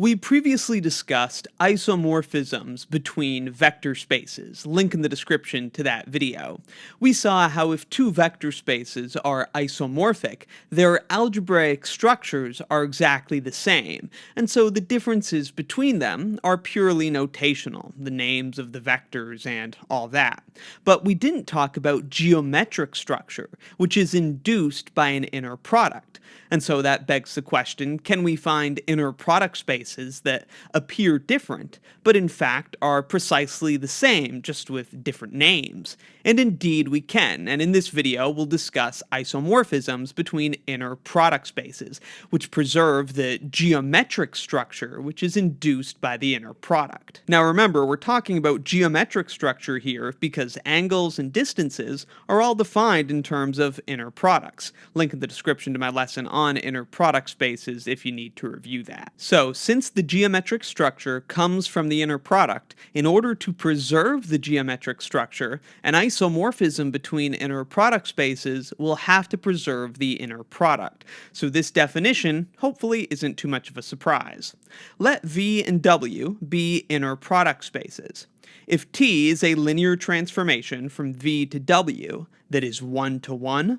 We previously discussed isomorphisms between vector spaces, link in the description to that video. We saw how if two vector spaces are isomorphic, their algebraic structures are exactly the same, and so the differences between them are purely notational, the names of the vectors and all that. But we didn't talk about geometric structure, which is induced by an inner product. And so that begs the question, can we find inner product spaces that appear different, but in fact are precisely the same, just with different names? And indeed we can, and in this video we'll discuss isomorphisms between inner product spaces, which preserve the geometric structure which is induced by the inner product. Now remember, we're talking about geometric structure here because angles and distances are all defined in terms of inner products. Link in the description to my lesson on inner product spaces if you need to review that. So, since the geometric structure comes from the inner product, in order to preserve the geometric structure, an isomorphism between inner product spaces will have to preserve the inner product. So this definition hopefully isn't too much of a surprise. Let V and W be inner product spaces. If T is a linear transformation from V to W that is 1 to 1,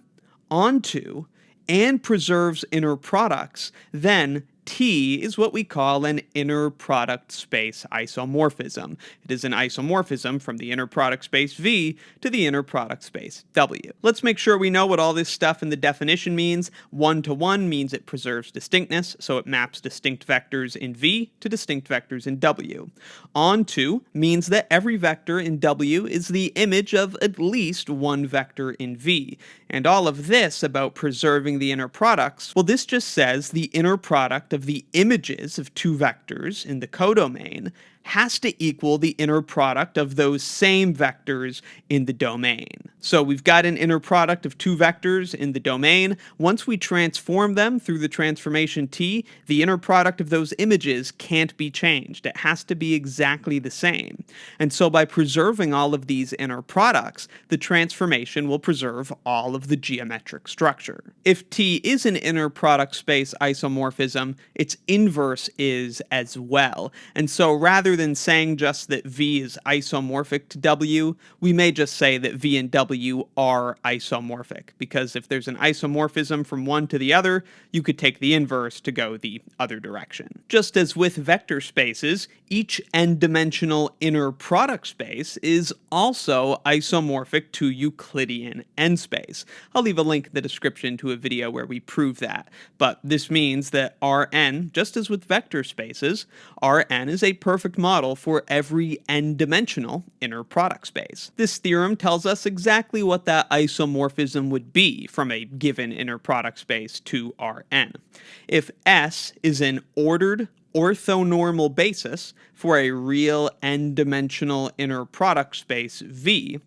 onto, and preserves inner products, then T is what we call an inner product space isomorphism. It is an isomorphism from the inner product space V to the inner product space W. Let's make sure we know what all this stuff in the definition means. 1 to 1 means it preserves distinctness, so it maps distinct vectors in V to distinct vectors in W. Onto means that every vector in W is the image of at least one vector in V. And all of this about preserving the inner products, well, this just says the inner product of the images of two vectors in the codomain has to equal the inner product of those same vectors in the domain. So we've got an inner product of two vectors in the domain. Once we transform them through the transformation T, the inner product of those images can't be changed. It has to be exactly the same. And so by preserving all of these inner products, the transformation will preserve all of the geometric structure. If T is an inner product space isomorphism, its inverse is as well. And so rather than saying just that V is isomorphic to W, we may just say that V and W are isomorphic, because if there's an isomorphism from one to the other, you could take the inverse to go the other direction. Just as with vector spaces, each n-dimensional inner product space is also isomorphic to Euclidean n-space. I'll leave a link in the description to a video where we prove that, but this means that Rn, just as with vector spaces, Rn is a perfect model for every n-dimensional inner product space. This theorem tells us exactly what that isomorphism would be from a given inner product space to Rn. If S is an ordered orthonormal basis for a real n-dimensional inner product space V,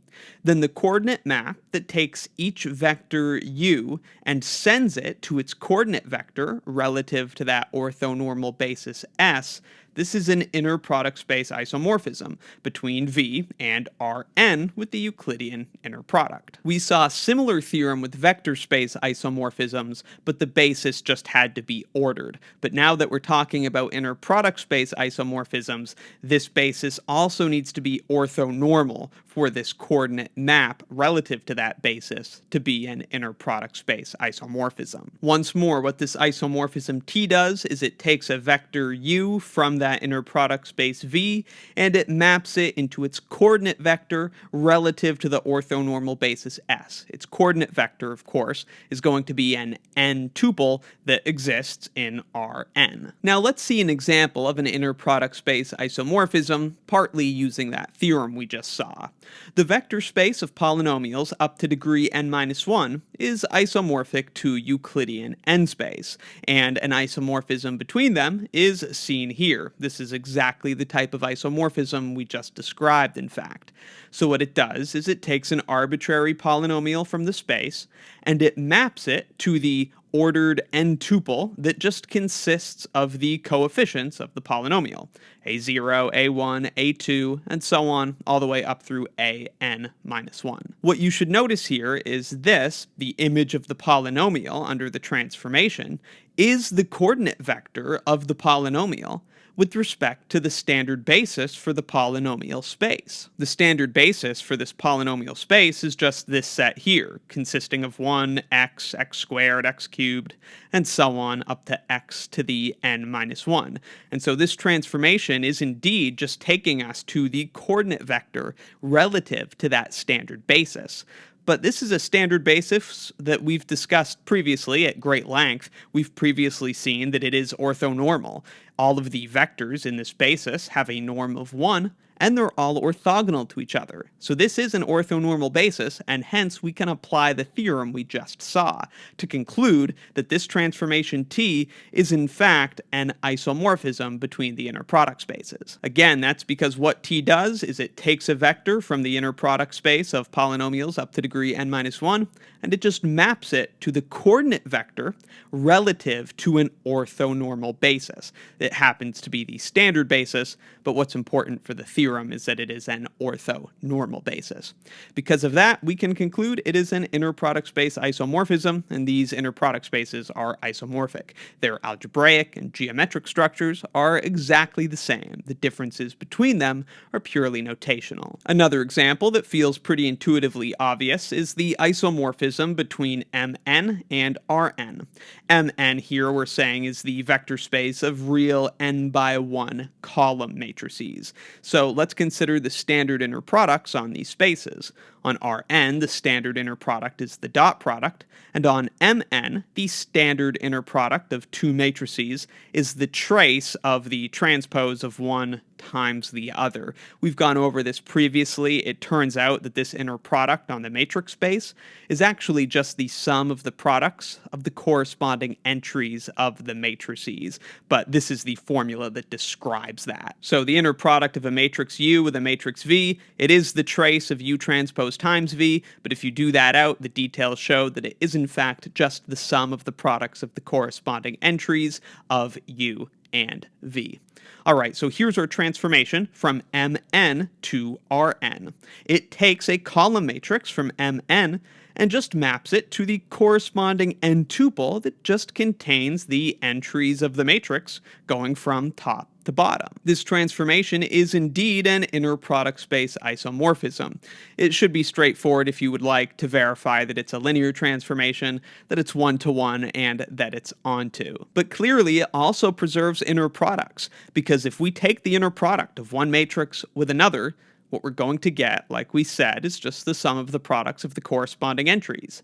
then the coordinate map that takes each vector u and sends it to its coordinate vector relative to that orthonormal basis S, this is an inner product space isomorphism between V and Rn with the Euclidean inner product. We saw a similar theorem with vector space isomorphisms, but the basis just had to be ordered. But now that we're talking about inner product space isomorphisms, this basis also needs to be orthonormal for this coordinate map relative to that basis to be an inner product space isomorphism. Once more, what this isomorphism T does is it takes a vector u from that inner product space V and it maps it into its coordinate vector relative to the orthonormal basis S. Its coordinate vector, of course, is going to be an n-tuple that exists in Rn. Now let's see an example of an inner product space isomorphism, partly using that theorem we just saw. The vector space of polynomials up to degree n-1 is isomorphic to Euclidean n-space, and an isomorphism between them is seen here. This is exactly the type of isomorphism we just described, in fact. So what it does is it takes an arbitrary polynomial from the space, and it maps it to the ordered n-tuple that just consists of the coefficients of the polynomial, a0, a1, a2, and so on, all the way up through an-1. What you should notice here is this, the image of the polynomial under the transformation, is the coordinate vector of the polynomial, with respect to the standard basis for the polynomial space. The standard basis for this polynomial space is just this set here, consisting of 1, x, x squared, x cubed, and so on up to x to the n minus 1. And so this transformation is indeed just taking us to the coordinate vector relative to that standard basis. But this is a standard basis that we've discussed previously at great length. We've previously seen that it is orthonormal. All of the vectors in this basis have a norm of 1, and they're all orthogonal to each other. So this is an orthonormal basis, and hence we can apply the theorem we just saw to conclude that this transformation T is in fact an isomorphism between the inner product spaces. Again, that's because what T does is it takes a vector from the inner product space of polynomials up to degree n minus 1, and it just maps it to the coordinate vector relative to an orthonormal basis. It happens to be the standard basis, but what's important for the theorem is that it is an orthonormal basis. Because of that, we can conclude it is an inner product space isomorphism, and these inner product spaces are isomorphic. Their algebraic and geometric structures are exactly the same. The differences between them are purely notational. Another example that feels pretty intuitively obvious is the isomorphism between Mn and Rn. Mn here we're saying is the vector space of real n by 1 column matrices. So let's consider the standard inner products on these spaces. On Rn, the standard inner product is the dot product, and on Mn, the standard inner product of two matrices is the trace of the transpose of one times the other. We've gone over this previously. It turns out that this inner product on the matrix space is actually just the sum of the products of the corresponding entries of the matrices, but this is the formula that describes that. So the inner product of a matrix U with a matrix V, it is the trace of U transpose times V, but if you do that out, the details show that it is in fact just the sum of the products of the corresponding entries of U and V. All right, so here's our transformation from Mn to Rn. It takes a column matrix from Mn and just maps it to the corresponding n-tuple that just contains the entries of the matrix going from top to bottom. This transformation is indeed an inner product space isomorphism. It should be straightforward if you would like to verify that it's a linear transformation, that it's one-to-one, and that it's onto. But clearly it also preserves inner products, because if we take the inner product of one matrix with another, what we're going to get, like we said, is just the sum of the products of the corresponding entries.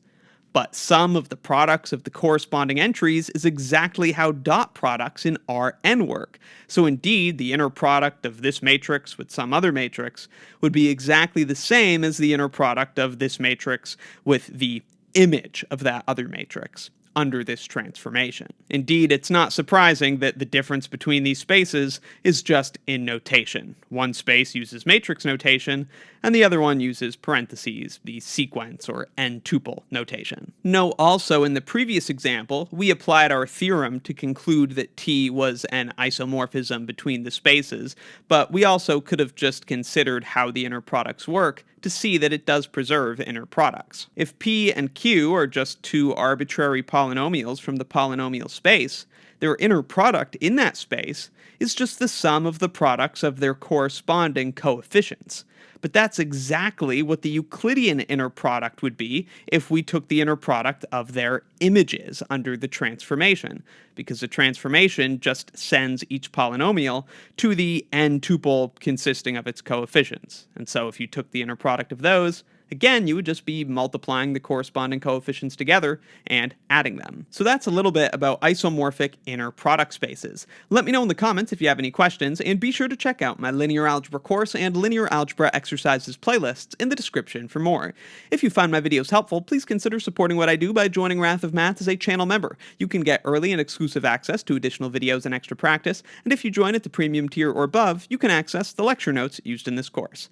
But sum of the products of the corresponding entries is exactly how dot products in Rn work. So indeed, the inner product of this matrix with some other matrix would be exactly the same as the inner product of this matrix with the image of that other matrix under this transformation. Indeed, it's not surprising that the difference between these spaces is just in notation. One space uses matrix notation, and the other one uses parentheses, the sequence or n-tuple notation. Note also, in the previous example, we applied our theorem to conclude that T was an isomorphism between the spaces, but we also could have just considered how the inner products work to see that it does preserve inner products. If P and Q are just two arbitrary polynomials from the polynomial space, their inner product in that space is just the sum of the products of their corresponding coefficients. But that's exactly what the Euclidean inner product would be if we took the inner product of their images under the transformation, because the transformation just sends each polynomial to the n-tuple consisting of its coefficients. And so if you took the inner product of those, again, you would just be multiplying the corresponding coefficients together and adding them. So that's a little bit about isomorphic inner product spaces. Let me know in the comments if you have any questions, and be sure to check out my linear algebra course and linear algebra exercises playlists in the description for more. If you find my videos helpful, please consider supporting what I do by joining Wrath of Math as a channel member. You can get early and exclusive access to additional videos and extra practice, and if you join at the premium tier or above, you can access the lecture notes used in this course.